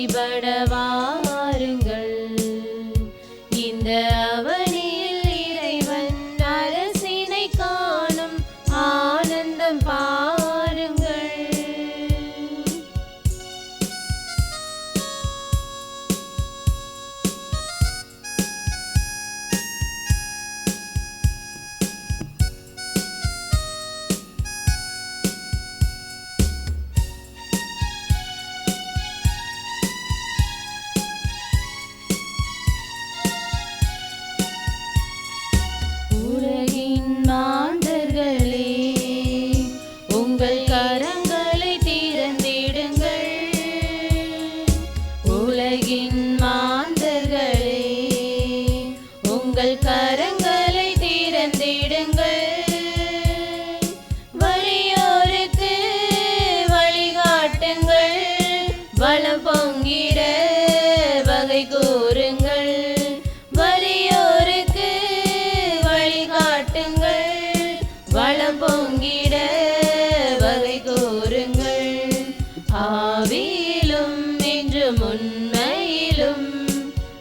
வழிபட வாருங்கள். இந்த அவனியில் இறைவன் அரசினை காணும் ஆனந்தம் பாருங்கள்.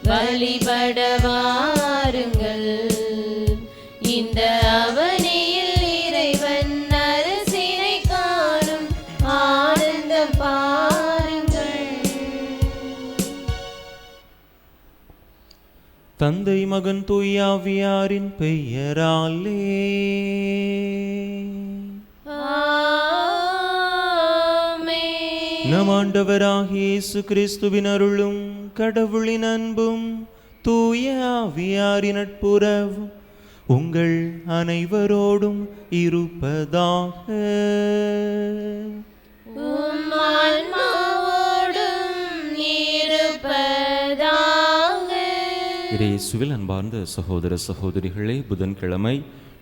வழிபட வாருங்கள். இந்த அவனியில் இறைவன் அரசினை காணும் ஆனந்தம் பாருங்கள். தந்தை மகன் தூய ஆவியாரின் பெயராலே நம் ஆண்டவராகிய இயேசு கிறிஸ்துவின் அருளும் கடவுளின் அன்பும் தூய ஆவியாரின் நட்புறவும் உங்கள் அனைவரோடும் இருப்பதாக. இயேசுவில் அன்பார்ந்த சகோதர சகோதரிகளே, புதன்கிழமை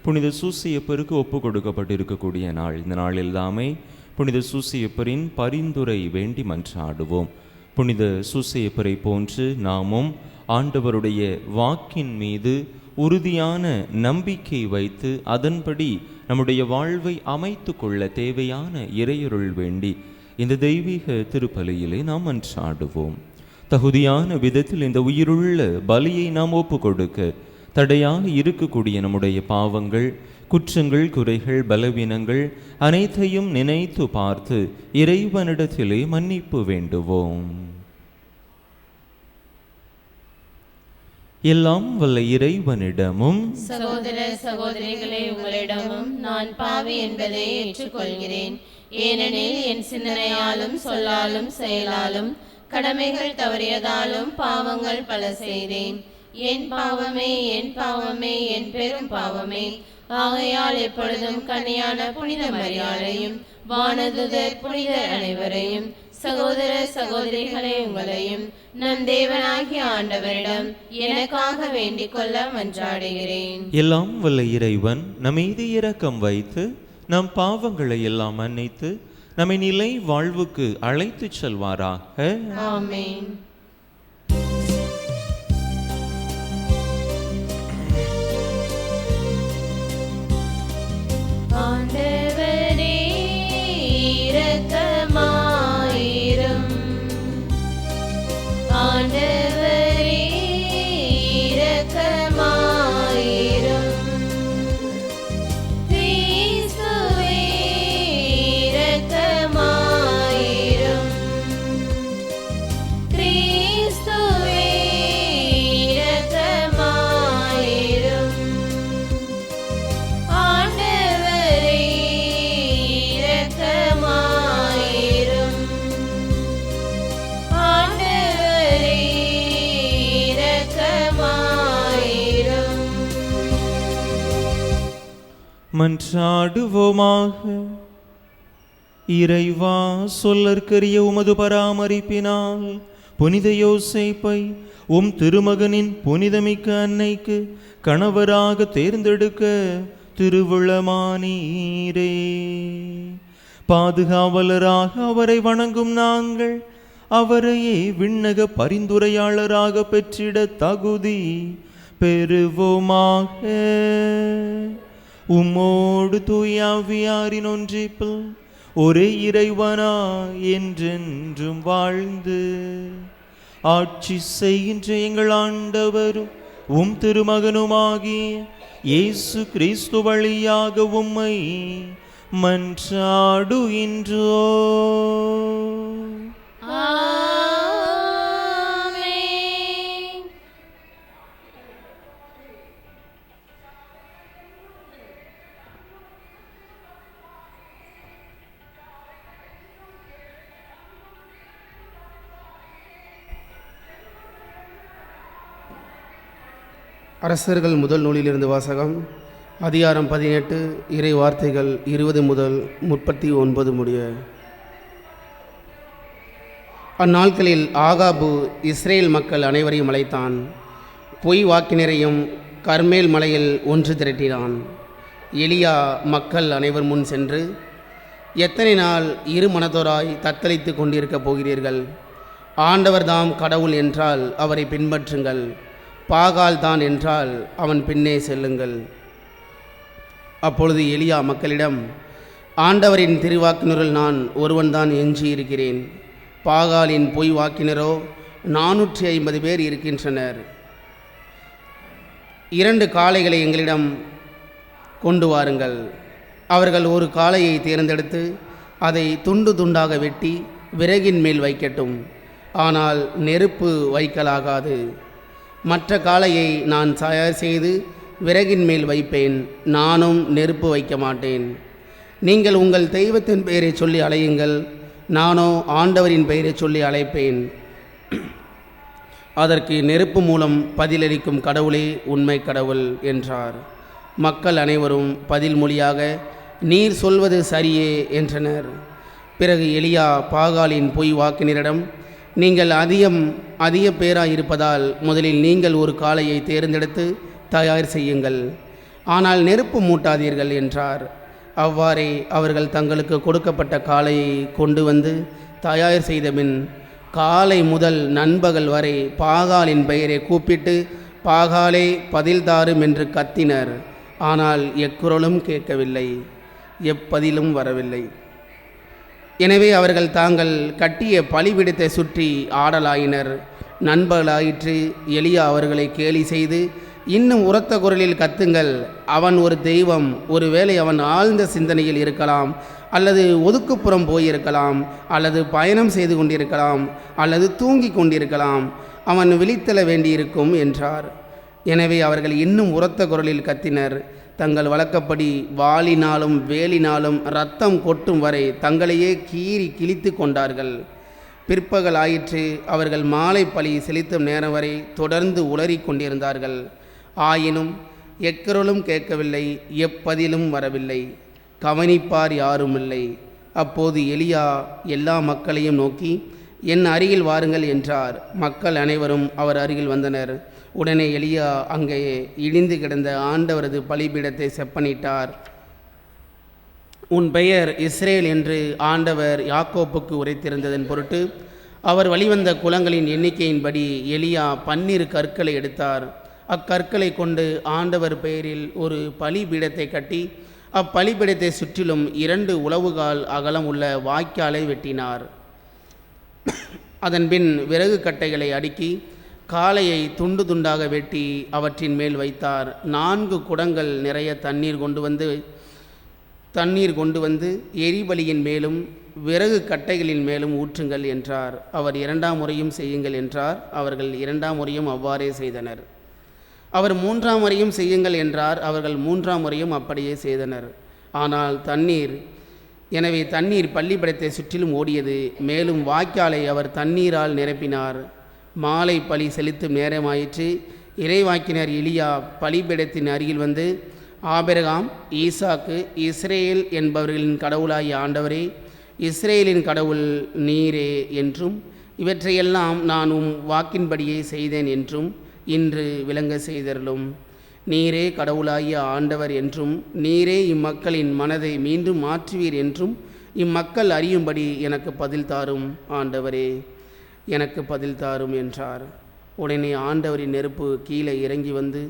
புனித சூசையப்பருக்கு ஒப்பு கொடுக்கப்பட்டிருக்கக்கூடிய நாள். இந்த நாளில் தாமே புனித சூசையப்பரின் பரிந்துரை வேண்டி மன்றாடுவோம். புனித சூசையப்பரை போன்று நாமும் ஆண்டவருடைய வாக்கின் மீது உறுதியான நம்பிக்கை வைத்து அதன்படி நம்முடைய வாழ்வை அமைத்து கொள்ள தேவையான இறையருள் வேண்டி இந்த தெய்வீக திருப்பலியிலே நாம் மன்றாடுவோம். தகுதியான விதத்தில் இந்த உயிருள்ள பலியை நாம் ஒப்பு கொடுக்க தடையாக இருக்கக்கூடிய நம்முடைய பாவங்கள், குற்றங்கள், குறைகள், பலவீனங்கள் அனைத்தையும் நினைத்து பார்த்து இறைவனிடத்திலே மன்னிப்பு வேண்டுவோம். எல்லாம் வல்ல இறைவனிடமும் சகோதர சகோதரிகளே உங்களிடமும் நான் பாவி என்பதை ஏற்றுக்கொள்கிறேன். ஏனெனில் என் சிந்தனையாலும் சொல்லாலும் செயலாலும் கடமைகள் தவறியதாலும் பாவங்கள் பல செய்தேன். என் பாவமே, என் பாவமே, என் பெரும் பாவமே. ஆகையால் எப்பொழுதும் கன்னியான புனித மரியாதையும் வானதுதர் புனிதர் அனைவரையும் சகோதர சகோதரிகளே உங்களையும் நம் தேவனாகிய ஆண்டவரிடம் எனக்காக வேண்டிக் கொள்ள மன்றாடுகிறேன். எல்லாம் வல்ல இறைவன் நம்மீது இரக்கம் வைத்து நம் பாவங்களை எல்லாம் மன்னித்து நம்மை நிலை வாழ்வுக்கு அழைத்து செல்வாராக. ஆமென். ஆண்டவரே இரக்கமாயிரும். ஆண்டவரே இரக்கமாயிரும். கிறிஸ்துவே இரக்கமாயிரும். கிறிஸ்துவே இரக்கமாயிரும். ஆண்டவரே இரக்கமாயிரும். ஆண்டவரே இரக்கமாயிரும். மன்றாடுவோமாக. இறைவா, சொல்லற்கரிய உமது பராமரிப்பினால் புனித யோசேப்பை உம் திருமகனின் புனிதமிக்க அன்னைக்கு கணவராக தேர்ந்தெடுக்க திருவுளமானீரே. பாதுகாவலராக அவரை வணங்கும் நாங்கள் அவரையே விண்ணக பரிந்துரையாளராக பெற்றிட தகுதி பெறுவோமாக. உம்மோடு தூய ஆவியாரின் ஒன்றிப்பில் ஒரே இறைவனா என்றென்றும் வாழ்ந்து ஆட்சி செய்கின்ற எங்கள் ஆண்டவரும் உம் திருமகனுமாகிய இயேசு கிறிஸ்து வழியாக உம்மை மன்றாடுகின்றோ. ஆமென். அரசர்கள் முதல் நூலிலிருந்து வாசகம். அதிகாரம் 18, இறை வார்த்தைகள் 20 முதல் 39 முடிய. அந்நாட்களில் ஆகாபு இஸ்ரேல் மக்கள் அனைவரையும் அழைத்தான். பொய் வாக்கினரையும் கர்மேல் மலையில் ஒன்று திரட்டினான். எலியா மக்கள் அனைவர் முன் சென்று, எத்தனை நாள் இரு மனதோராய் தத்தளித்து கொண்டிருக்கப் போகிறீர்கள்? ஆண்டவர்தாம் கடவுள் என்றால் அவரை பின்பற்றுங்கள், பாகால் தான் என்றால் அவன் பின்னே செல்லுங்கள். அப்பொழுது எலியா மக்களிடம், ஆண்டவரின் திருவாக்கினரில் நான் ஒருவன்தான் எஞ்சியிருக்கிறேன். பாகாலின் பொய் வாக்கினரோ 450 பேர் இருக்கின்றனர். 2 காளைகளை எங்களிடம் கொண்டு வாருங்கள். அவர்கள் ஒரு காளையை தேர்ந்தெடுத்து அதை துண்டு துண்டாக வெட்டி விறகின் மேல் வைக்கட்டும், ஆனால் நெருப்பு வைக்கலாகாது. மற்ற காளையை நான் தயார் செய்து விறகின் மேல் வைப்பேன், நானும் நெருப்பு வைக்க மாட்டேன். நீங்கள் உங்கள் தெய்வத்தின் பெயரை சொல்லி அழையுங்கள், நானோ ஆண்டவரின் பெயரை சொல்லி அழைப்பேன். அதற்கு நெருப்பு மூலம் பதிலளிக்கும் கடவுளே உண்மை கடவுள் என்றார். மக்கள் அனைவரும் பதில் மொழியாக, நீர் சொல்வது சரியே என்றனர். பிறகு எலியா பாகாலின் பொய் வாக்கினரிடம், நீங்கள் அதிக பேராக இருப்பதால் முதலில் நீங்கள் ஒரு காளையை தேர்ந்தெடுத்து தயார் செய்யுங்கள், ஆனால் நெருப்பு மூட்டாதீர்கள் என்றார். அவ்வாறே அவர்கள் தங்களுக்கு கொடுக்கப்பட்ட காளையை கொண்டு வந்து தயார் செய்தபின் காலை முதல் நண்பகல் வரை பாகாலின் பெயரை கூப்பிட்டு, பாகாலே பதில் தாரும் என்று கத்தினர். ஆனால் எக்குரலும் கேட்கவில்லை, எப்பதிலும் வரவில்லை. எனவே அவர்கள் தாங்கள் கட்டிய பலிபீடத்தை சுற்றி ஆடலாயினர். நண்பர்களாயிற்று. எலியா அவர்களை கேலி செய்து, இன்னும் உரத்த குரலில் கத்துங்கள், அவன் ஒரு தெய்வம், ஒருவேளை அவன் ஆழ்ந்த சிந்தனையில் இருக்கலாம், அல்லது ஒதுக்குப்புறம் போயிருக்கலாம், அல்லது பயணம் செய்து கொண்டிருக்கலாம், அல்லது தூங்கி கொண்டிருக்கலாம், அவன் விழித்தெழ வேண்டியிருக்கும் என்றார். எனவே அவர்கள் இன்னும் உரத்த குரலில் கத்தினர். தங்கள் வழக்கப்படி வாளினாலும் வேலினாலும் இரத்தம் கொட்டும் வரை தங்களையே கீறி கிழித்து கொண்டார்கள். பிற்பகல் ஆயிற்று. அவர்கள் மாலை பலி செலுத்தும் நேரம் வரை தொடர்ந்து உளறி கொண்டிருந்தார்கள். ஆயினும் எக்கருளும் கேட்கவில்லை, எப்பதிலும் வரவில்லை, கவனிப்பார் யாரும் இல்லை. அப்போது எலியா எல்லா மக்களையும் நோக்கி, என் அருகில் வாருங்கள் என்றார். மக்கள் அனைவரும் அவர் அருகில் வந்தனர். உடனே எலியா அங்கே இடிந்து கிடந்த ஆண்டவரது பலிபீடத்தை செப்பனிட்டார். உன் பெயர் இஸ்ரேல் என்று ஆண்டவர் யாக்கோப்புக்கு உரைத்திருந்ததன் பொருட்டு அவர் வழிவந்த குலங்களின் எண்ணிக்கையின்படி எலியா 12 கற்களை எடுத்தார். அக்கற்களை கொண்டு ஆண்டவர் பெயரில் ஒரு பலிபீடத்தை கட்டி அப்பலிபீடத்தை சுற்றிலும் 2 உளவுகால் அகலம் உள்ள வாய்க்காலை வெட்டினார். அதன்பின் விறகு கட்டைகளை அடுக்கி காளையை துண்டு துண்டாக வெட்டி அவற்றின் மேல் வைத்தார். 4 குடங்கள் நிறைய தண்ணீர் கொண்டு வந்து எரிபலியின் மேலும் விறகு கட்டைகளின் மேலும் ஊற்றுங்கள் என்றார். அவர் 2ஆம் முறையும் செய்யுங்கள் என்றார். அவர்கள் 2ஆம் முறையும் அவ்வாறே செய்தனர். அவர் 3ஆம் முறையும் செய்யுங்கள் என்றார். அவர்கள் 3ஆம் முறையும் அப்படியே செய்தனர். ஆனால் தண்ணீர் பலிபீடத்தை சுற்றிலும் ஓடியது. மேலும் வாய்க்காலை அவர் தண்ணீரால் நிரப்பினார். மாலை பலி செலுத்தும் நேரமாயிற்று. இறைவாக்கினர் எலியா பலிபீடத்தின் அருகில் வந்து, ஆபிரகாம், ஈசாக்கு, இஸ்ரேல் என்பவர்களின் கடவுளாகிய ஆண்டவரே, இஸ்ரேலின் கடவுள் நீரே என்றும், இவற்றையெல்லாம் நான் வாக்கின்படியே செய்தேன் என்றும் இன்று விளங்க செய்தருளும். நீரே கடவுளாகிய ஆண்டவர் என்றும், நீரே இம்மக்களின் மனதை மீண்டும் மாற்றுவீர் என்றும் இம்மக்கள் அறியும்படி எனக்கு பதில் தாரும் ஆண்டவரே, எனக்கு பதில் தாரும் என்றார். உடனே ஆண்டவரின் நெருப்பு கீழே இறங்கி வந்து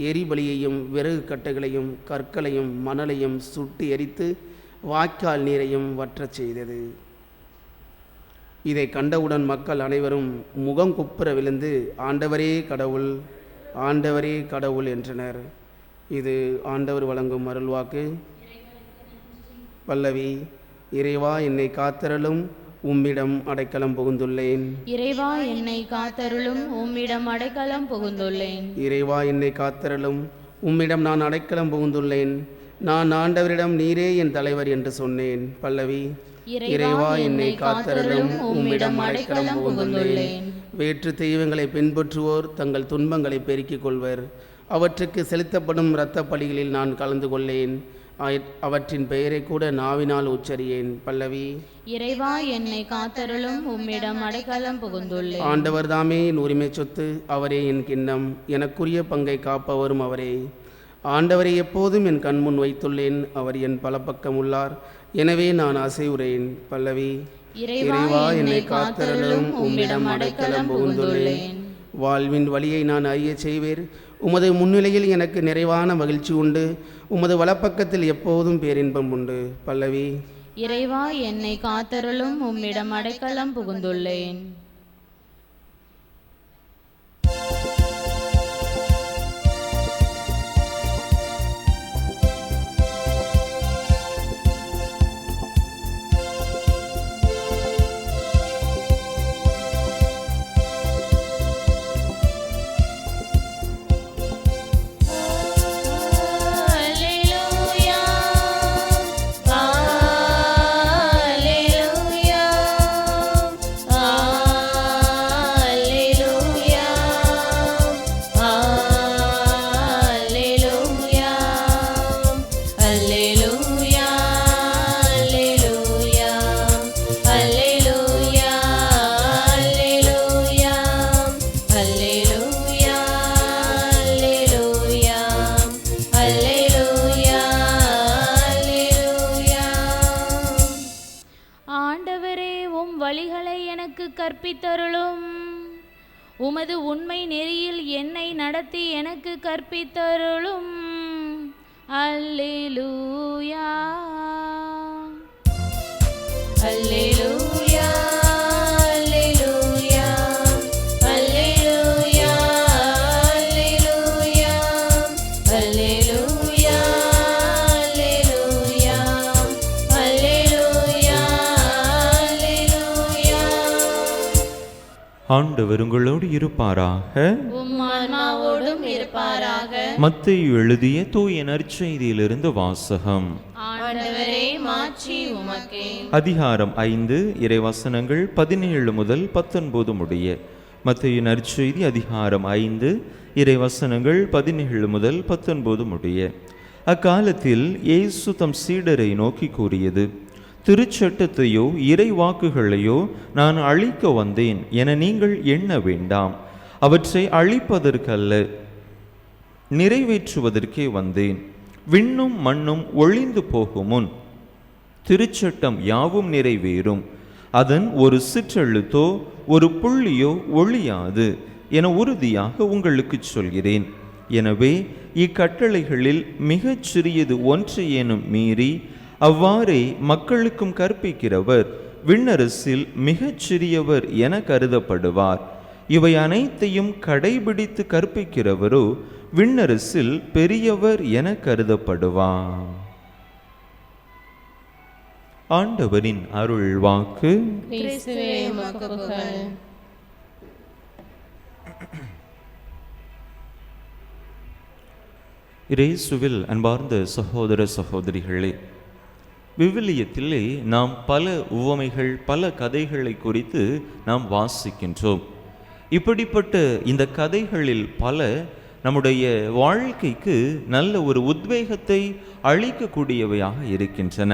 எரிபலியையும் விறகு கட்டைகளையும் கற்களையும் மணலையும் சுட்டு எரித்து வாய்க்கால் நீரையும் வற்றச் செய்தது. இதை கண்டவுடன் மக்கள் அனைவரும் முகம் குப்புற விழுந்து ஆண்டவரே கடவுள், ஆண்டவரே கடவுள் என்றனர். இது ஆண்டவர் வழங்கும் அருள்வாக்கு. பல்லவி. இறைவா என்னை காத்தருளும், உம்மிடம் அடைக்கலம் புகுந்துள்ளேன். இறைவா என்னை காத்தருளும், உம்மிடம் அடைக்கலம் புகுந்துள்ளேன். இறைவா என்னை காத்தருளும், உம்மிடம் நான் அடைக்கலம் புகுந்துள்ளேன். நான் ஆண்டவரிடம் நீரே என் தலைவர் என்று சொன்னேன். பல்லவி. இறைவா என்னை காத்தருளும், உம்மிடம் அடைக்கலம் புகுந்துள்ளேன். வேற்று தெய்வங்களை பின்பற்றுவோர் தங்கள் துன்பங்களை பெருக்கிக் கொள்வர். அவற்றுக்கு செலுத்தப்படும் இரத்த பலிகளில் நான் கலந்து கொள்ளேன். அவற்றின் பெயரை கூட நாவினால் உச்சரியேன். பல்லவி. இறைவா என்னை காத்தருளும், உம்மிடம் அடைக்கலம் புகுந்துள்ளேன். ஆண்டவர் தாமே என் உரிமை சொத்து, அவரே என் கிண்ணம், எனக்குரிய பங்கை காப்பவரும் அவரே. ஆண்டவரை எப்போதும் என் கண்முன் வைத்துள்ளேன், அவர் என் பலப்பக்கம் உள்ளார், எனவே நான் அசைவுறேன். பல்லவி. இறைவா என்னை காத்தருளும், உம்மிடம் அடைக்கலம் புகுந்துள்ளேன். வாழ்வின் வழியை நான் அறிய செய்வேர். உமது முன்னிலையில் எனக்கு நிறைவான மகிழ்ச்சி உண்டு. உமது வலப்பக்கத்தில் எப்போதும் பேரின்பம் உண்டு. பல்லவி. இறைவா என்னை காத்தருளும், உம்மிடம் அடைக்கலம் புகுந்துள்ளேன். கற்பித்தருளும். உமது உண்மை நெறியில் என்னை நடத்தி எனக்கு கற்பித்தருளும். அல்லேலூயா, அல்லேலூயா, அல்லேலூயா, அல்லேலூயா, அல்லேலூயா, அல்லேலூயா, அல்லேலூயா, அல்லேலூயா, அல்லேலூயா. ஆண்டவர் உங்களோடு இருப்பாராக. உம் ஆன்மாவோடும் இருப்பாராக. மத்தேயு எழுதிய தூய நற்செய்தியிலிருந்து வாசகம். ஆண்டவரே மாட்சி உமக்கே. அதிகாரம் 5 இறைவசனங்கள் 17 முதல் 19 முடிய. மத்தேயு நற்செய்தி அதிகாரம் 5 இறைவசனங்கள் 17 முதல் 19 முடிய. அக்காலத்தில் இயேசு தம் சீடரை நோக்கி கூறியது: திருச்சட்டத்தையோ இறை வாக்குகளையோ நான் அழிக்க வந்தேன் என நீங்கள் எண்ண வேண்டாம். அவற்றை அழிப்பதற்கல்ல, நிறைவேற்றுவதற்கே வந்தேன். விண்ணும் மண்ணும் ஒழிந்து போகும் முன் திருச்சட்டம் யாவும் நிறைவேறும். அதன் ஒரு சிற்றெழுத்தோ ஒரு புள்ளியோ ஒழியாது என உறுதியாக உங்களுக்கு சொல்கிறேன். எனவே இக்கட்டளைகளில் மிகச் சிறியது ஒன்றையேனும் மீறி அவ்வாறே மக்களுக்கும் கற்பிக்கிறவர் விண்ணரசில் மிகச் சிறியவர் என கருதப்படுவார். இவை அனைத்தையும் கடைபிடித்து கற்பிக்கிறவரோ விண்ணரசில் பெரியவர் என கருதப்படுவார். ஆண்டவரின் அருள் வாக்கு. கிறிஸ்துவே உமக்கு புகழ். இயேசுவில் அன்பார்ந்த சகோதர சகோதரிகளே, விவிலியத்திலே நாம் பல உவமைகள், பல கதைகளை குறித்து நாம் வாசிக்கின்றோம். இப்படிப்பட்ட இந்த கதைகளில் பல நம்முடைய வாழ்க்கைக்கு நல்ல ஒரு உத்வேகத்தை அளிக்கக்கூடியவையாக இருக்கின்றன.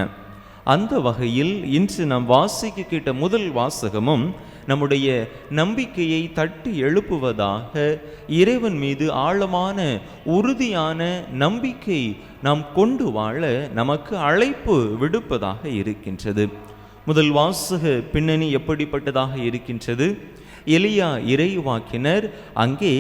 அந்த வகையில் இன்று நாம் வாசிக்க கேட்ட முதல் வாசகமும் நம்முடைய நம்பிக்கையை தட்டி எழுப்புவதாக, இறைவன் மீது ஆழமான உறுதியான நம்பிக்கை நாம் கொண்டு வாழ நமக்கு அழைப்பு விடுப்பதாக இருக்கின்றது. முதல் வாசக பின்னணி எப்படிப்பட்டதாக இருக்கின்றது? எலியா இறைவாக்கினர் அங்கே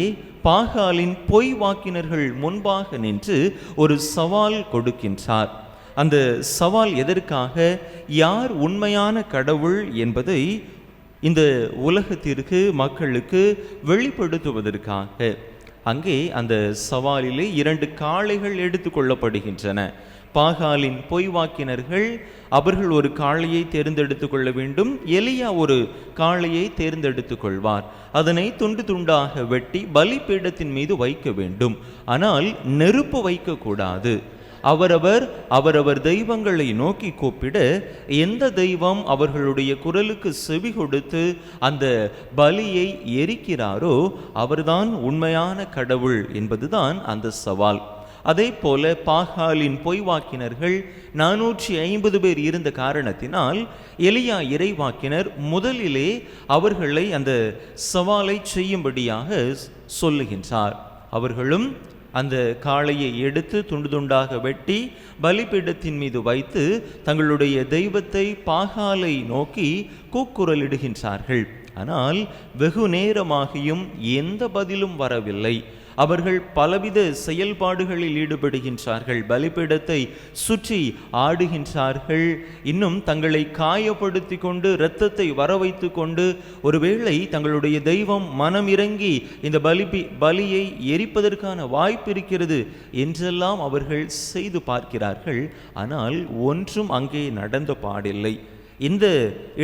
பாகாலின் பொய் வாக்கினர்கள் முன்பாக நின்று ஒரு சவால் கொடுக்கின்றார். அந்த சவால் எதற்காக? யார் உண்மையான கடவுள் என்பதை இந்த உலகத்திற்கு மக்களுக்கு வெளிப்படுத்துவதற்காக அங்கே அந்த சவாலிலே 2 காளைகள் எடுத்துக்கொள்ளப்படுகின்றன. பாகாலின் பொய்வாக்கினர்கள் அவர்கள் ஒரு காளையை தேர்ந்தெடுத்து கொள்ள வேண்டும். எலியா ஒரு காளையை தேர்ந்தெடுத்து கொள்வார். அதனை துண்டு துண்டாக வெட்டி பலிபீடத்தின் மீது வைக்க வேண்டும். ஆனால் நெருப்பு வைக்கக்கூடாது. அவரவர் தெய்வங்களை நோக்கி கூப்பிட எந்த தெய்வம் அவர்களுடைய குரலுக்கு செவி கொடுத்து அந்த பலியை எரிக்கிறாரோ அவர்தான் உண்மையான கடவுள் என்பதுதான் அந்த சவால். அதே போல பாகாலின் பொய்வாக்கினர்கள் 450 பேர் இருந்த காரணத்தினால் எலியா இறைவாக்கினர் முதலிலே அவர்களை அந்த சவாலை செய்யும்படியாக சொல்லுகின்றார். அவர்களும் அந்த காளையை எடுத்து துண்டு துண்டாக வெட்டி பலிபீடத்தின் மீது வைத்து தங்களுடைய தெய்வத்தை பாகாலை நோக்கி கூக்குரலிடுகின்றார்கள். ஆனால் வெகு நேரமாகியும் எந்த பதிலும் வரவில்லை. அவர்கள் பலவித செயல்பாடுகளில் ஈடுபடுகின்றார்கள். பலிபீடத்தை சுற்றி ஆடுகின்றார்கள். இன்னும் தங்களை காயப்படுத்தி கொண்டு இரத்தத்தை வரவைத்து கொண்டு ஒருவேளை தங்களுடைய தெய்வம் மனம் இறங்கி இந்த பலியை எரிப்பதற்கான வாய்ப்பு இருக்கிறது என்றெல்லாம் அவர்கள் செய்து பார்க்கிறார்கள். ஆனால் ஒன்றும் அங்கே நடந்த பாடில்லை. இந்த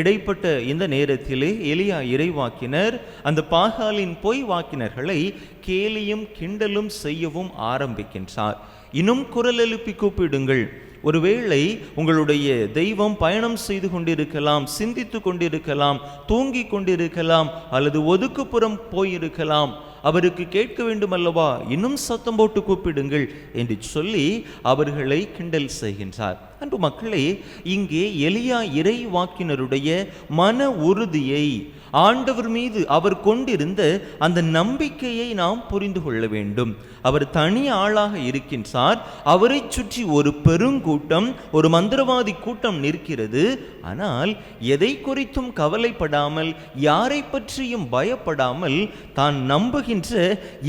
இடைப்பட்ட இந்த நேரத்திலே எலியா இறைவாக்கினர் அந்த பாகாலின் பொய் வாக்கினர்களை கேலியும் கிண்டலும் செய்யவும் ஆரம்பிக்கின்றார். இன்னும் குரல் எழுப்பி கூப்பிடுங்கள். ஒருவேளை உங்களுடைய தெய்வம் பயணம் செய்து கொண்டிருக்கலாம், சிந்தித்து கொண்டிருக்கலாம், தூங்கி கொண்டிருக்கலாம், அல்லது ஒதுக்குப்புறம் போயிருக்கலாம். அவருக்கு கேட்க வேண்டும் அல்லவா, இன்னும் சத்தம் போட்டு கூப்பிடுங்கள் என்று சொல்லி அவர்களை கிண்டல் செய்கின்றார். அன்பு மக்களே, இங்கே எலியா இறைவாக்கினருடைய மன உறுதியை, ஆண்டவர் மீது அவர் கொண்டிருந்த அந்த நம்பிக்கையை நாம் புரிந்து கொள்ள வேண்டும். அவர் தனி ஆளாக இருக்கின்றார். அவரை சுற்றி ஒரு பெருங்கூட்டம், ஒரு மந்திரவாதி கூட்டம் நிற்கிறது. ஆனால் எதை குறித்தும் கவலைப்படாமல், யாரை பற்றியும் பயப்படாமல், தான் நம்புகின்ற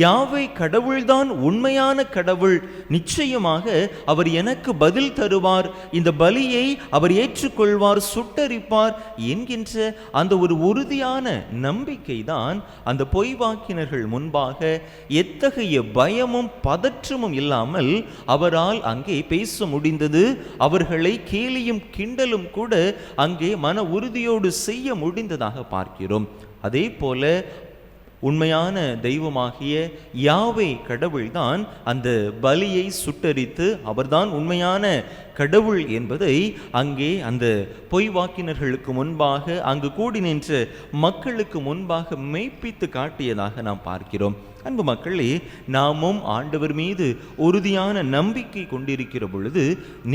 யாவே கடவுள்தான் உண்மையான கடவுள், நிச்சயமாக அவர் எனக்கு பதில் தருவார், இந்த பலியை அவர் ஏற்றுக்கொள்வார், சுட்டரிப்பார் என்கின்ற அந்த ஒரு உறுதியான நம்பிக்கை தான் அந்த பொய்வாக்கினர்கள் முன்பாக எத்தகைய பயமும் பதற்றமும் இல்லாமல் அவரால் அங்கே பேச முடிந்தது. அவர்களை கேலியும் கிண்டலும் கூட அங்கே மன உறுதியோடு செய்ய முடிந்ததாக பார்க்கிறோம். அதே போல உண்மையான தெய்வமாகிய யாவே கடவுள்தான் அந்த பலியை சுட்டரித்து அவர்தான் உண்மையான கடவுள் என்பதை அங்கே அந்த பொய்வாக்கினர்களுக்கு முன்பாக, அங்கு கூடி நின்ற மக்களுக்கு முன்பாக மெய்ப்பித்து காட்டியதாக நாம் பார்க்கிறோம். அன்பு மக்களே, நாமும் ஆண்டவர் மீது உறுதியான நம்பிக்கை கொண்டிருக்கிற பொழுது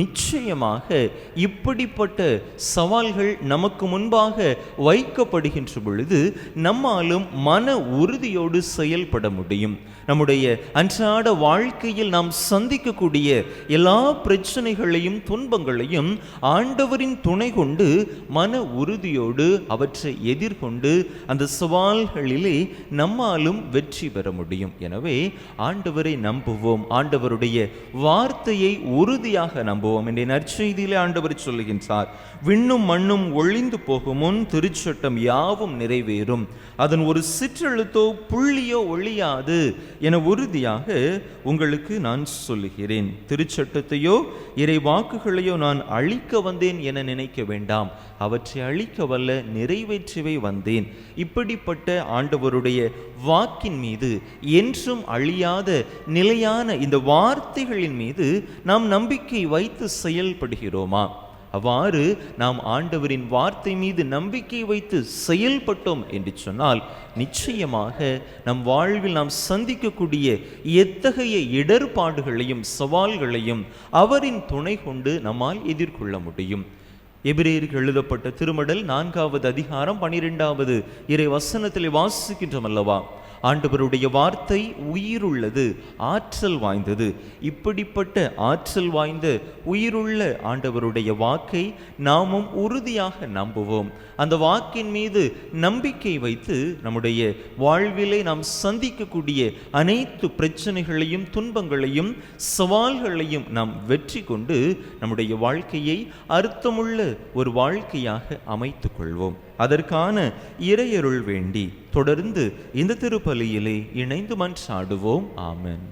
நிச்சயமாக இப்படிப்பட்ட சவால்கள் நமக்கு முன்பாக வைக்கப்படுகின்ற பொழுது நம்மாலும் மன உறுதியோடு செயல்பட முடியும். நம்முடைய அன்றாட வாழ்க்கையில் நாம் சந்திக்கக்கூடிய எல்லா பிரச்சனைகளையும் துன்பங்களையும் ஆண்டவரின் துணை கொண்டு மன உறுதியோடு அவற்றை எதிர்கொண்டு அந்த சவால்களிலே நம்மாலும் வெற்றி பெற முடியும். எனவே ஆண்டவரை நம்புவோம், ஆண்டவருடைய வார்த்தையை உறுதியாக நம்புவோம். என்ற நற்செய்தியிலே ஆண்டவர் சொல்லுகின்றார், விண்ணும் மண்ணும் ஒழிந்து போகும் முன் திருச்சட்டம் யாவும் நிறைவேறும், அதன் ஒரு சிற்றெழுத்தோ புள்ளியோ ஒழியாது என உறுதியாக உங்களுக்கு நான் சொல்லுகிறேன். திருச்சட்டத்தையோ இறை வாக்குகளையோ நான் அழிக்க வந்தேன் என நினைக்க வேண்டாம், அவற்றை அழிக்க வல்ல நிறைவேற்றவே வந்தேன். இப்படிப்பட்ட ஆண்டவருடைய வாக்கின் மீது, என்றும் அழியாத நிலையான இந்த வார்த்தைகளின் மீது நாம் நம்பிக்கை வைத்து செயல்படுகிறோமா? அவ்வாறு நாம் ஆண்டவரின் வார்த்தை மீது நம்பிக்கை வைத்து செயல்பட்டோம் என்று சொன்னால் நிச்சயமாக நம் வாழ்வில் நாம் சந்திக்கக்கூடிய எத்தகைய இடர்பாடுகளையும் சவால்களையும் அவரின் துணை கொண்டு நம்மால் எதிர்கொள்ள முடியும். எபிரேயருக்கு எழுதப்பட்ட திருமடல் 4வது அதிகாரம் 12வது இறை வசனத்திலே வாசிக்கின்றோம் அல்லவா, ஆண்டவருடைய வார்த்தை உயிருள்ளது, ஆற்றல் வாய்ந்தது. இப்படிப்பட்ட ஆற்றல் வாய்ந்த உயிருள்ள ஆண்டவருடைய வாக்கை நாமும் உறுதியாக நம்புவோம். அந்த வாக்கின் மீது நம்பிக்கை வைத்து நம்முடைய வாழ்விலே நாம் சந்திக்கக்கூடிய அனைத்து பிரச்சனைகளையும் துன்பங்களையும் சவால்களையும் நாம் வெற்றி கொண்டு நம்முடைய வாழ்க்கையை அர்த்தமுள்ள ஒரு வாழ்க்கையாக அமைத்துக் கொள்வோம். அதற்கான இறையருள் வேண்டி தொடர்ந்து இந்த திருப்பலியிலே இணைந்து மன்றாடுவோம். ஆமென்.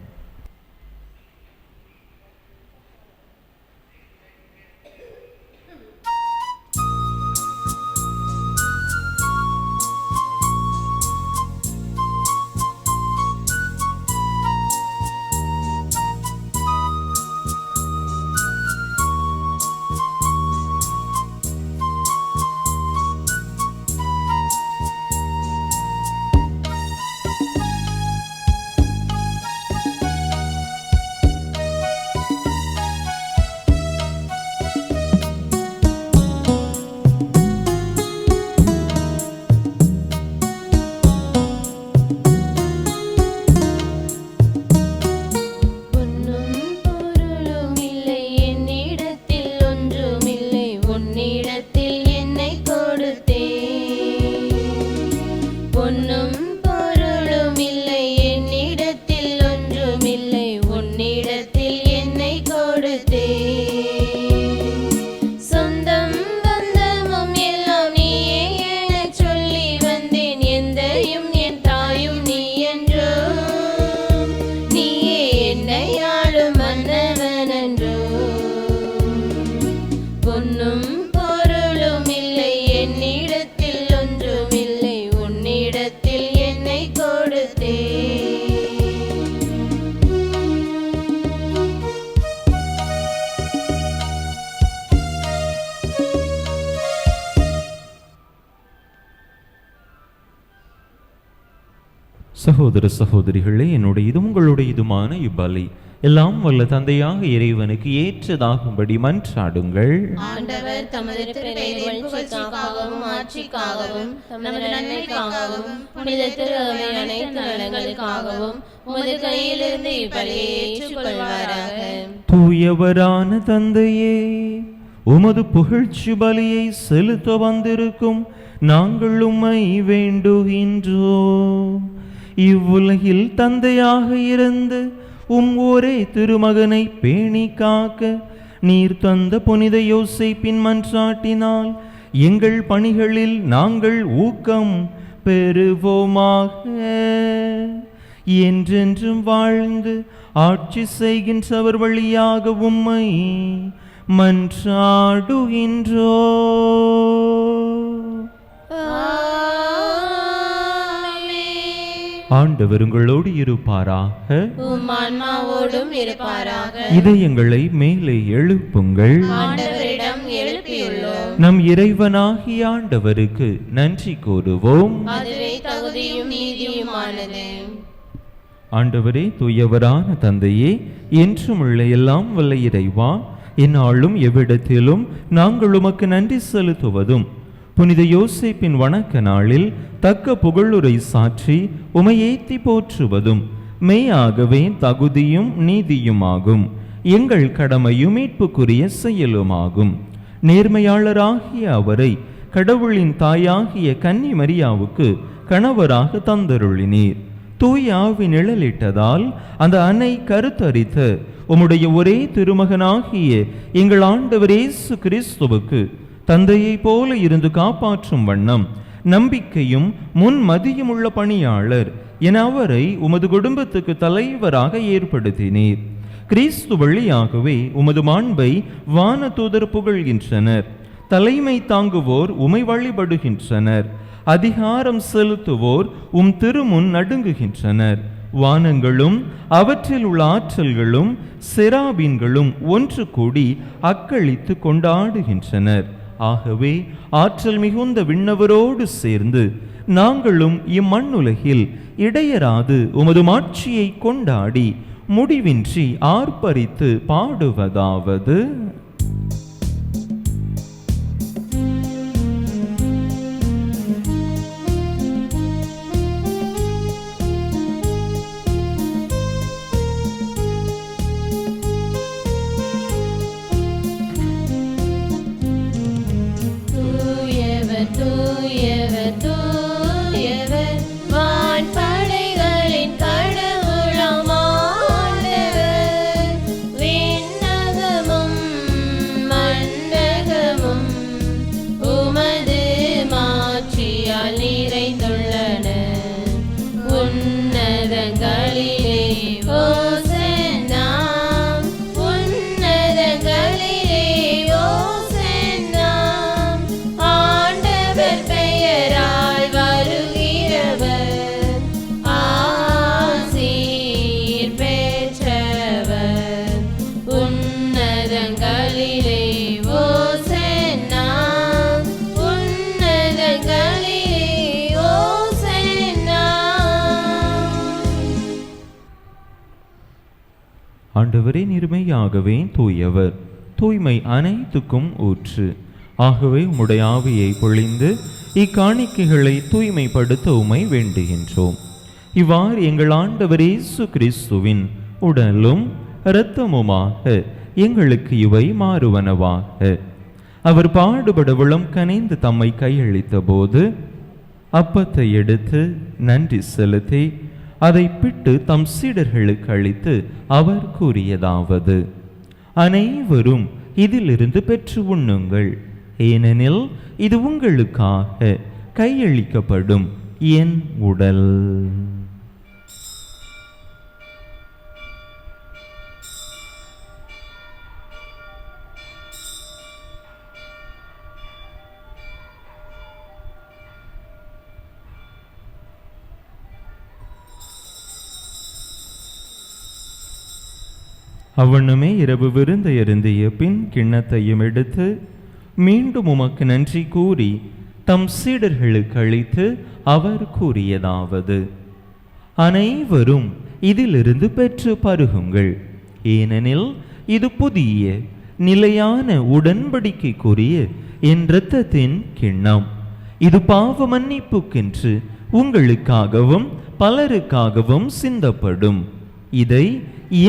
சகோதர சகோதரிகளே, என்னுடைய உங்களுடையதுமான இப்பலி எல்லாம் வல்ல தந்தையாக இறைவனுக்கு ஏற்றதாகும்படி மன்றாடுங்கள். ஆண்டவர் தமது புகழ்ச்சிக்காகவும் ஆட்சிக்காகவும் நமது நன்மைக்காகவும் புனித திரு அவை அனைத்து நலன்களுக்காகவும் உமது கையிலிருந்து இப்பலியை ஏற்றுக்கொள்வாராக. தூயவரான தந்தையே, உமது புகழ்ச்சி பலியை செலுத்த வந்திருக்கும் நாங்கள் உம்மை வேண்டுகின்றோம். இவ்வுலகில் தந்தையாக இருந்து ஒரே திருமகனை பேணி காக்க நீர் தந்த புனித யோசேப்பின் மன்றாட்டினால் எங்கள் பணிகளில் நாங்கள் ஊக்கம் பெறுவோமாக. என்றென்றும் வாழ்ந்து ஆட்சி செய்கின்றவர் வழியாக உம்மை மன்றாடுகின்றோ. ஆண்டவர் உங்களோடு இருப்பாராக. உம் ஆன்மாவோடும் இருப்பாராக. இதயங்களை மேலே எழுப்புங்கள். ஆண்டவரிடம் எழுப்பியுள்ளோம். நம் இறைவனாகிய ஆண்டவருக்கு நன்றி கூறுவோம். அதுவே தகுதியும் நீதியுமானது. ஆண்டவரே, தூயவரான தந்தையே, என்றும் உள்ள எல்லாம் வல்ல இறைவா, எந்நாளும் எவ்விடத்திலும் நாங்கள் உமக்கு நன்றி செலுத்துவதும் புனித யோசேப்பின் வணக்க நாளில் தக்க புகழுரை சாற்றி உமையேத்தி போற்றுவதும் மெய்யாகவே தகுதியும் நீதியுமாகும். எங்கள் கடமையும் மீட்புக்குரிய செயலுமாகும். நேர்மையாளராகிய அவரை கடவுளின் தாயாகிய கன்னி மரியாவுக்கு கணவராக தந்தருளினீர். தூய ஆவி நிழலிட்டதால் அந்த அன்னை கருத்தரித்த உம்முடைய ஒரே திருமகனாகிய எங்கள் ஆண்டவர் இயேசு கிறிஸ்துவுக்கு தந்தையை போல இருந்து காப்பாற்றும் வண்ணம் நம்பிக்கையும் முன்மதியும் உள்ள பணியாளர் என அவரை உமது குடும்பத்துக்கு தலைவராக ஏற்படுத்தினீர். கிறிஸ்து வழியாகவே உமது மாண்பை வான தூதர் புகழ்கின்றனர். தலைமை தாங்குவோர் உமை வழிபடுகின்றனர். அதிகாரம் செலுத்துவோர் திருமுன் நடுங்குகின்றனர். வானங்களும் அவற்றில் உள்ள ஆற்றல்களும் செராபீன்களும் ஒன்று கூடி அக்களித்து கொண்டாடுகின்றனர். ஆகவே ஆற்றல் மிகுந்த விண்ணவரோடு சேர்ந்து நாங்களும் இம்மண்ணுலகில் இடையராது உமது மாட்சியை கொண்டாடி முடிவின்றி ஆர்ப்பரித்து பாடுவதாவது: ஆண்டவரே, நிர்மையாகவே தூயவர், தூய்மை அனைத்துக்கும் ஊற்று. ஆகவே உம்முடைய ஆவியை பொழிந்து இக்காணிக்கைகளை தூய்மைப்படுத்த உம்மை வேண்டுகின்றோம். இவ்வாறு எங்கள் ஆண்டவர் இயேசு கிறிஸ்துவின் உடலும் இரத்தமுமாக எங்களுக்கு இவை மாறுவனவாக. அவர் பாடுபட உளம் கனிந்து தம்மை கையளித்த போது அப்பத்தை எடுத்து நன்றி செலுத்தி அதை பிட்டு தம் சீடர்களுக்கு அளித்து அவர் கூறியதாவது: அனைவரும் இதிலிருந்து பெற்று உண்ணுங்கள், ஏனெனில் இது உங்களுக்காக கையளிக்கப்படும் என் உடல். அவ்வண்ணமே இரவு விருந்து அருந்திய பின் கிண்ணத்தையும் எடுத்து மீண்டும் உமக்கு நன்றி கூறி தம் சீடர்களுக்கு அளித்து அவர் கூறியதாவது: அனைவரும் இதிலிருந்து பெற்று பருகுங்கள், ஏனெனில் இது புதிய நிலையான உடன்படிக்கைக்குரிய என் இரத்தத்தின் கிண்ணம். இது பாவ மன்னிப்புக்கென்று உங்களுக்காகவும் பலருக்காகவும் சிந்தப்படும். இதை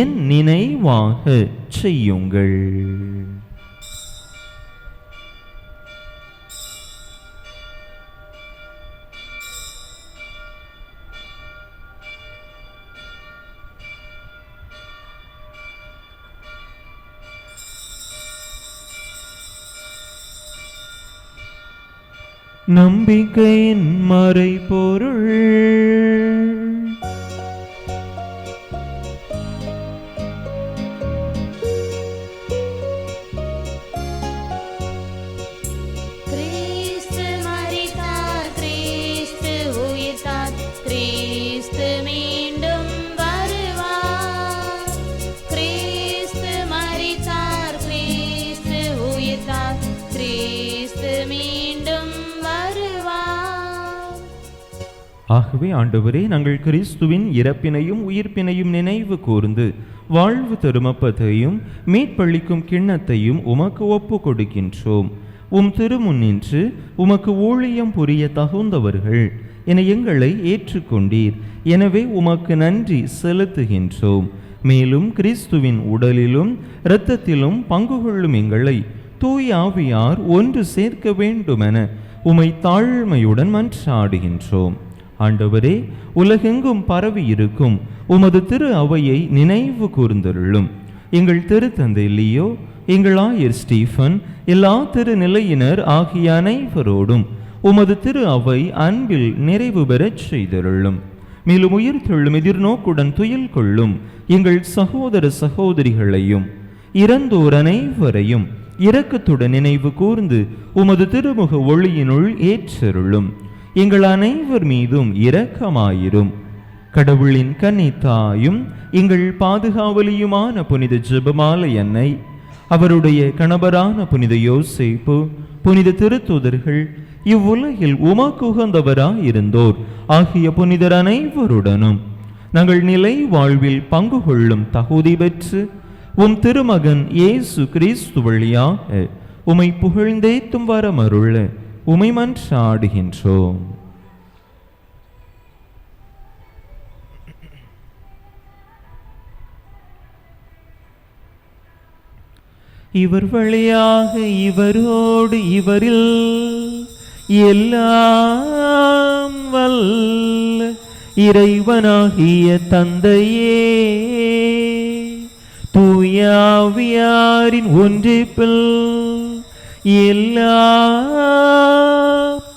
என் நினைவாக செய்யுங்கள். நம்பிக்கையின் மறைபொருள். ஆகவே ஆண்டவரே, நாங்கள் கிறிஸ்துவின் இறப்பினையும் உயிர்ப்பினையும் நினைவு கூர்ந்து வாழ்வு தருமப்பத்தையும் மீட்பளிக்கும் கிண்ணத்தையும் உமக்கு ஒப்பு கொடுக்கின்றோம். உம் திருமுன்னின்று உமக்கு ஊழியம் புரிய தகுந்தவர்கள் என எங்களை ஏற்றுக்கொண்டீர். எனவே உமக்கு நன்றி செலுத்துகின்றோம். மேலும் கிறிஸ்துவின் உடலிலும் இரத்தத்திலும் பங்கு கொள்ளும் எங்களை தூய ஆவியார் ஒன்று சேர்க்க வேண்டுமென உமை தாழ்மையுடன் மன்றாடுகின்றோம். ஆண்டவரே, உலகெங்கும் பரவி இருக்கும் உமது திரு அவையை நினைவு கூர்ந்தருளும். எங்கள் திருத்தந்தை லியோ, எங்கள் ஆயர் ஸ்டீஃபன், எல்லா திருநிலையினர் ஆகிய அனைவரோடும் உமது திரு அவை அன்பில் நிறைவு பெறச் செய்தருளும். மேலும் உயிர் தெழும் எதிர்நோக்குடன் துயில் கொள்ளும் எங்கள் சகோதர சகோதரிகளையும் இறந்தோர் அனைவரையும் இரக்கத்துடன் நினைவு கூர்ந்து உமது திருமுக ஒளியினுள் ஏற்றருளும். எங்கள் அனைவர் மீதும் இரக்கமாயிரும். கடவுளின் கன்னித்தாயும் எங்கள் பாதுகாவலியுமான புனித ஜெபமாலை அன்னை, அவருடைய கணவரான புனித யோசேப்பு, புனித திருத்தூதர்கள், இவ்வுலகில் உமக்கு உகந்தவராயிருந்தோர் ஆகிய புனிதர் அனைவருடனும் நாங்கள் நிலை வாழ்வில் பங்கு கொள்ளும் தகுதி பெற்று உம் திருமகன் இயேசு கிறிஸ்து வழியாக உமை புகழ்ந்தேத்தும் வரமருள உமை மன்றாடுகின்றோம். இவர் வழியாக இவரோடு இவரில் எல்லாம் வல்ல இறைவனாகிய தந்தையே, தூய ஆவியாரின் ஒன்றிப்பில் எல்லா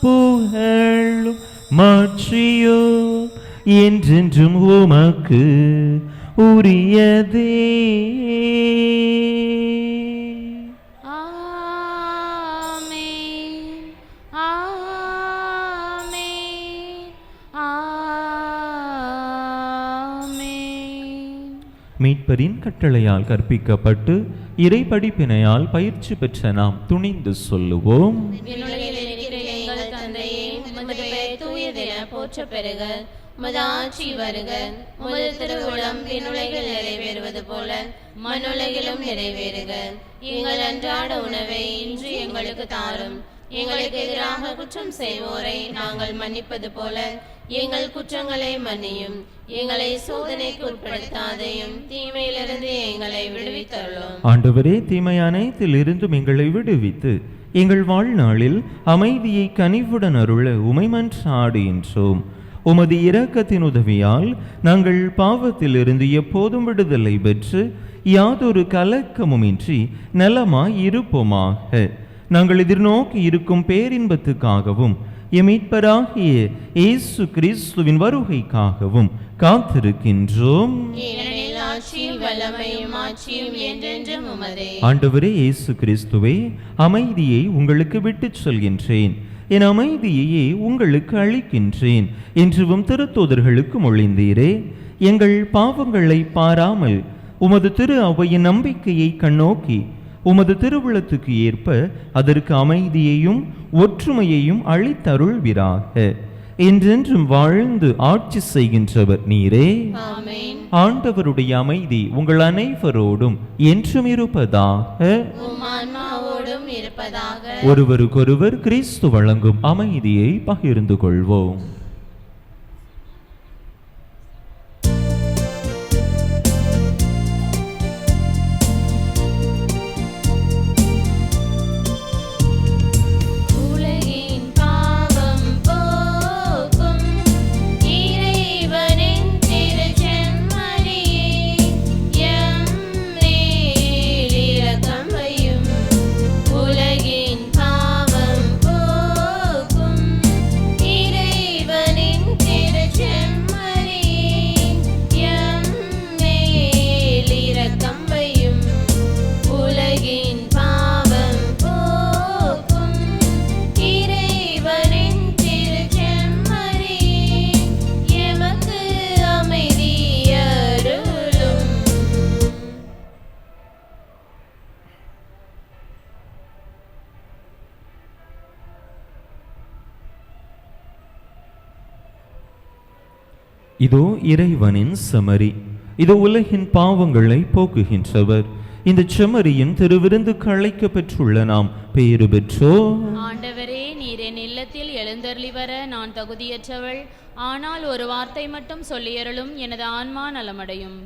புகழும் மாட்சியும் என்றென்றும் உமக்கு உரியதே. மீட்பரின் கட்டளையால் கற்பிக்கப்பட்டு இறை படிப்பினையால் பயிற்சி பெற்ற நாம் துணிந்து சொல்லுவோம்: போற்ற பெறுக, உமது ஆட்சி வருக. உமது திருவுளம் விண்ணுலகில் நிறைவேறுவது போல மண்ணுலகிலும் நிறைவேறுக. எங்கள் அன்றாட உணவை இன்று எங்களுக்கு தாரும். எங்களுக்கு எதிராக குற்றம் செய்வோரை நாங்கள் மன்னிப்பது போல எங்கள் குற்றங்களை மன்னியும். எங்களை சோதனைக்கு உட்படுத்தாதையும் தீமையிலிருந்து எங்களை விடுவித்தருளும். ஆண்டவரே, தீமை அனைத்திலிருந்தும் எங்களை விடுவித்து எங்கள் வாழ்நாளில் அமைதியை கனிவுடன் அருள உமை மன்றாடுகின்றோம். உமது இரக்கத்தின் உதவியால் நாங்கள் பாவத்திலிருந்து எப்போதும் விடுதலை பெற்று யாதொரு கலக்கமுமின்றி நலமாய் இருப்போமாக. நாங்கள் எதிர்நோக்கி இருக்கும் பேரின்பத்துக்காகவும் எமீட்பராகிய இயேசு கிறிஸ்துவின் வருகைக்காகவும் காத்திருக்கின்றோம். ஆண்டவரே இயேசு கிறிஸ்துவே, அமைதியை உங்களுக்கு விட்டுச் சொல்கின்றேன், என் அமைதியையே உங்களுக்கு அளிக்கின்றேன் என்றும் திருத்தூதர்களுக்கு மொழிந்தீரே. எங்கள் பாவங்களை பாராமல் உமது திரு அவையின் நம்பிக்கையை கண்ணோக்கி உமது திருவுளத்துக்கு ஏற்ப அதற்கு அமைதியையும் ஒற்றுமையையும் அளித்தருள்வீராக. என்றென்றும் வாழ்ந்து ஆட்சி செய்கின்றவர் நீரே. ஆண்டவருடைய அமைதி உங்கள் அனைவரோடும் என்றும் இருப்பதாக. ஒருவருக்கொருவர் கிறிஸ்து வழங்கும் அமைதியை பகிர்ந்து கொள்வோம். இதோ இறைவனின் செமரி, இதோ உலகின் பாவங்களை போக்குகின்றவர். இந்த செமரியின் திருவிருந்துக்கு அழைக்க பெற்றுள்ள நாம் பேறு பெற்றோர். ஆண்டவரே, நீர் என் இல்லத்தில் எழுந்தருளி வர நான் தகுதியற்றவள். ஆனால் ஒரு வார்த்தை மட்டும் சொல்லியருளும், எனது ஆன்மா நலமடையும்.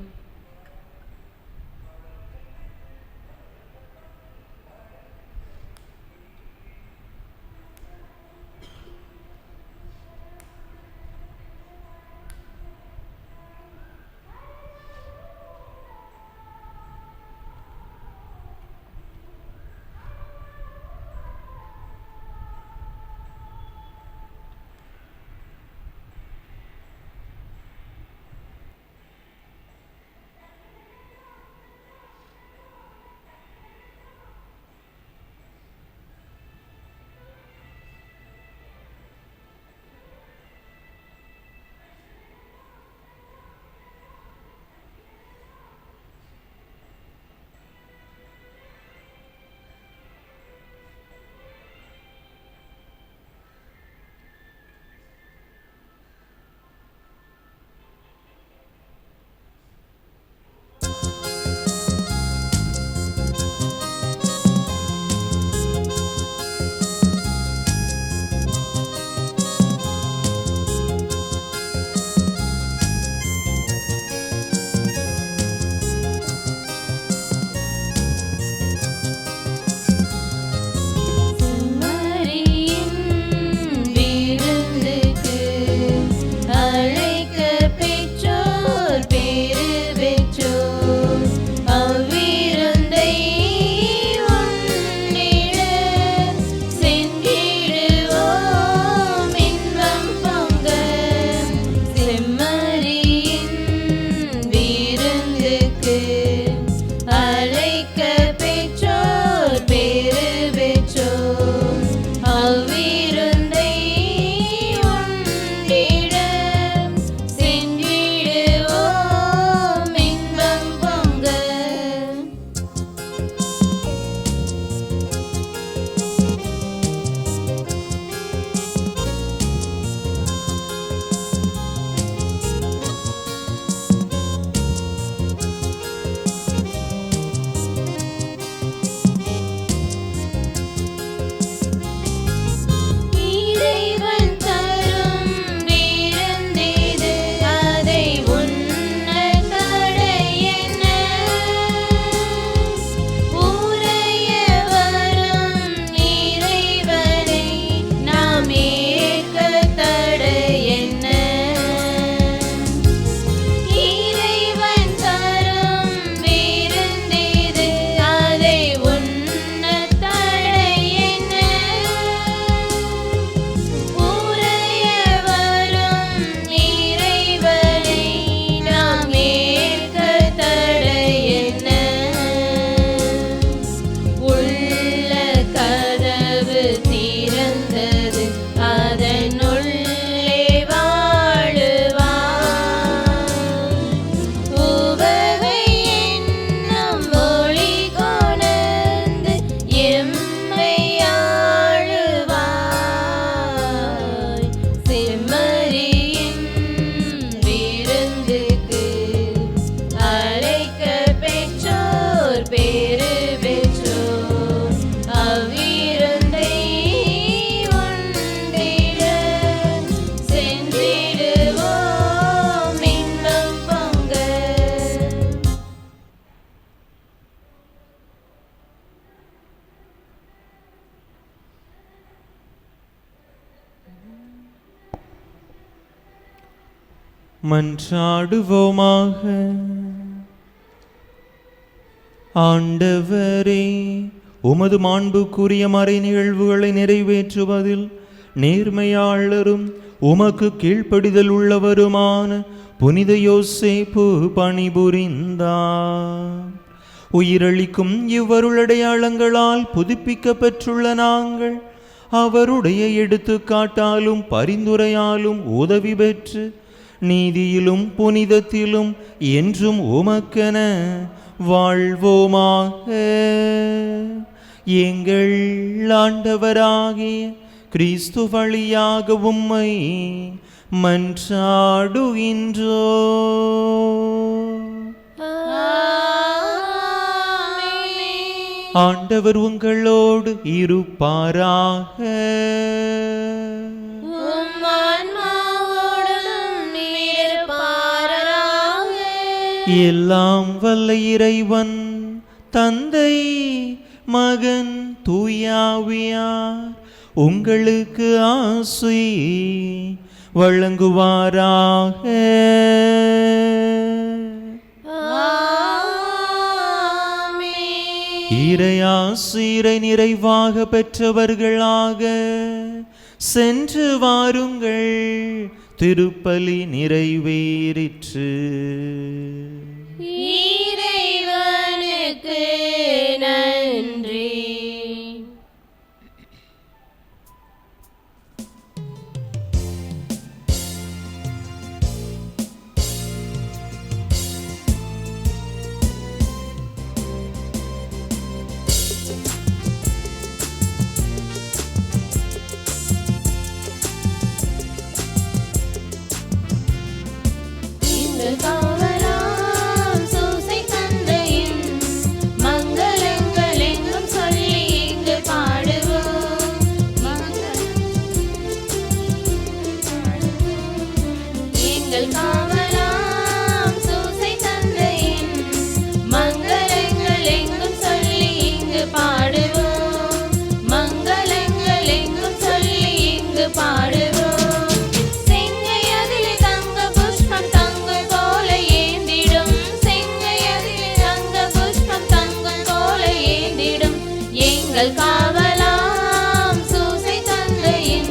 மன்றாடுவோமாக. ஆண்டவரே, உமது மாண்புக்குரிய மறை நிகழ்வுகளை நிறைவேற்றுவதில் நேர்மையாளரும் உமக்கு கீழ்ப்படிதல் உள்ளவருமான புனித யோசேப்பு பணிபுரிந்தார். உயிரளிக்கும் இவ்வருளடையாளங்களால் புதுப்பிக்க பெற்றுள்ள நாங்கள் அவருடைய எடுத்துக்காட்டாலும் பரிந்துரையாலும் உதவி பெற்று நீதியிலும் புனிதத்திலும் என்றும் உமக்கென வாழ்வோமாக. எங்கள் ஆண்டவராகிய கிறிஸ்து வழியாக உம்மை மன்றாடுகின்றோ. ஆண்டவர் உங்களோடு இருப்பாராக. எல்லாம் வல்ல இறைவன் தந்தை மகன் தூயாவியார் உங்களுக்கு ஆசி வழங்குவாராக. இறையாசிரை நிறைவாக பெற்றவர்களாக சென்று வாருங்கள். திருப்பலி நிறைவேறிற்று. இறைவனுக்கு நன்றி. காவலாம் சூசை தந்தையின் மங்களங்கள் எங்கும் சொல்லி இங்கு பாடுவோம். எங்கள் காவலாம் சூசை தந்தையின் மங்களங்கள் எங்கும் சொல்லி இங்கு பாடுவோம். மங்களங்கள் எங்கும் சொல்லி இங்கு பாடுவோம். காவலாம் சூசை தந்தையின்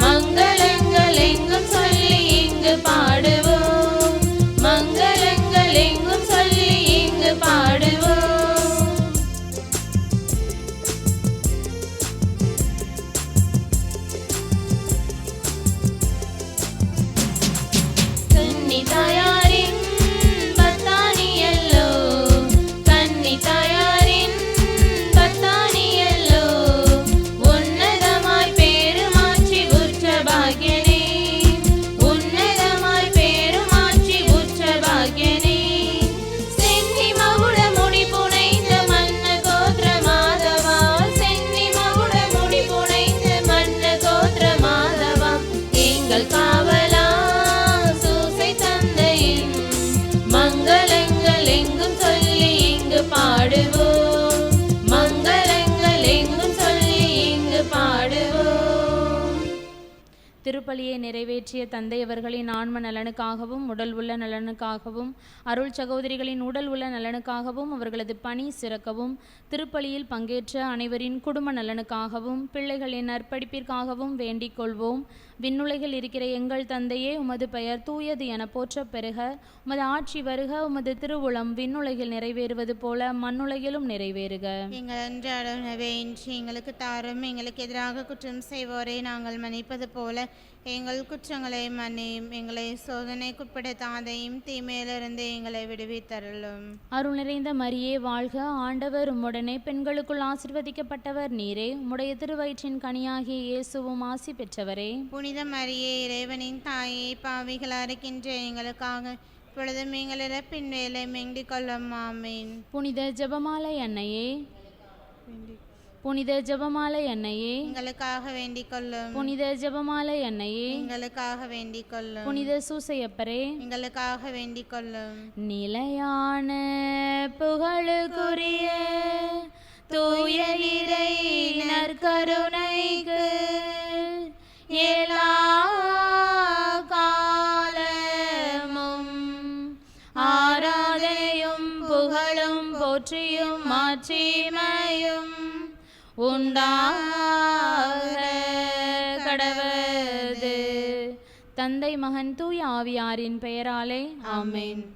மங்களங்கள் எங்கும் சொல்லி இங்கு பாடுவோம். மங்களங்கள் எங்கும் சொல்லி இங்கு பாடுவோம். கன்னி தாயாரின் பத்தானியல்லோ, கன்னி தாயாரின் பத்தானியல்லோ, உன்னதமாய் பேருமாட்சி உற்ற பாக்யனே, உன்னதமாய் பேருமாட்சி உற்ற பாக்யனே. சென்னி மகுட முடி புனைந்த மன்ன கோத்திர மாதவா, சென்னி மகுட முடி புனைந்த மன்ன கோத்திர மாதவா, எங்கள் காவலா சூசை தந்தையின் மங்களங்கள் எங்கும் சொல்லி இங்கு பாடுவோம். மங்களங்கள் எங்கும் சொல்லி இங்கு பாடுவோம். திருப்பலியை நிறைவேற்றிய தந்தையவர்களின் ஆன்ம நலனுக்காகவும் உடல் உள்ள நலனுக்காகவும் அருள் சகோதரிகளின் உடல் உள்ள நலனுக்காகவும் அவர்களது பணி சிறக்கவும் திருப்பலியில் பங்கேற்ற அனைவரின் குடும்ப நலனுக்காகவும் பிள்ளைகளின் நற்படிப்பிற்காகவும் வேண்டிக் கொள்வோம். விண்ணுலகில் இருக்கிற எங்கள் தந்தையே, உமது பெயர் தூயது என போற்றப் பெறுக. உமது ஆட்சி வருக. உமது திருவுளம் விண்ணுலகில் நிறைவேறுவது போல மண்ணுலகிலும் நிறைவேறுக. எங்கள் அன்றாட உணவை இன்று எங்களுக்கு தாரும். எங்களுக்கு எதிராக குற்றம் செய்வோரை நாங்கள் மன்னிப்பது போல எங்கள் குற்றங்களை மன்னியும். எங்களை சோதனைக்குட்படுத்தாதையும் தீமையிலிருந்து எங்களை விடுவித்தருளும். அருள் நிறைந்த மரியே வாழ்க. ஆண்டவர் உம்முடனே பெண்களுக்குள் ஆசீர்வதிக்கப்பட்டவர் நீரே. உம்முடைய திருவயிற்றின் கனியாகிய இயேசுவும் ஆசி பெற்றவரே. புனித மரியே, இறைவனின் தாயே, பாவிகளாக இருக்கின்ற எங்களுக்காக இப்பொழுதும் எங்கள் இறப்பின் வேலை மெண்டிக் கொள்ளும். ஆமீன். புனித ஜெபமாலை அன்னையே, புனித ஜெபமாலை அன்னையே, எங்களுக்காக வேண்டிக் கொள்ளும். புனித ஜெபமாலை அன்னையே, எங்களுக்காக வேண்டிக் கொள்ளும். புனித சூசையப்பரே, எங்களுக்காக வேண்டிக் கொள்ளும். நிலையான புகழுக்குரிய தூய இறை நற்கருணைக்கு எல்லா காலமும் போற்றியும் மாட்சிமையும் உண்டாக கடவது. தந்தை மகன் தூய ஆவியாரின் பெயராலே ஆமென்.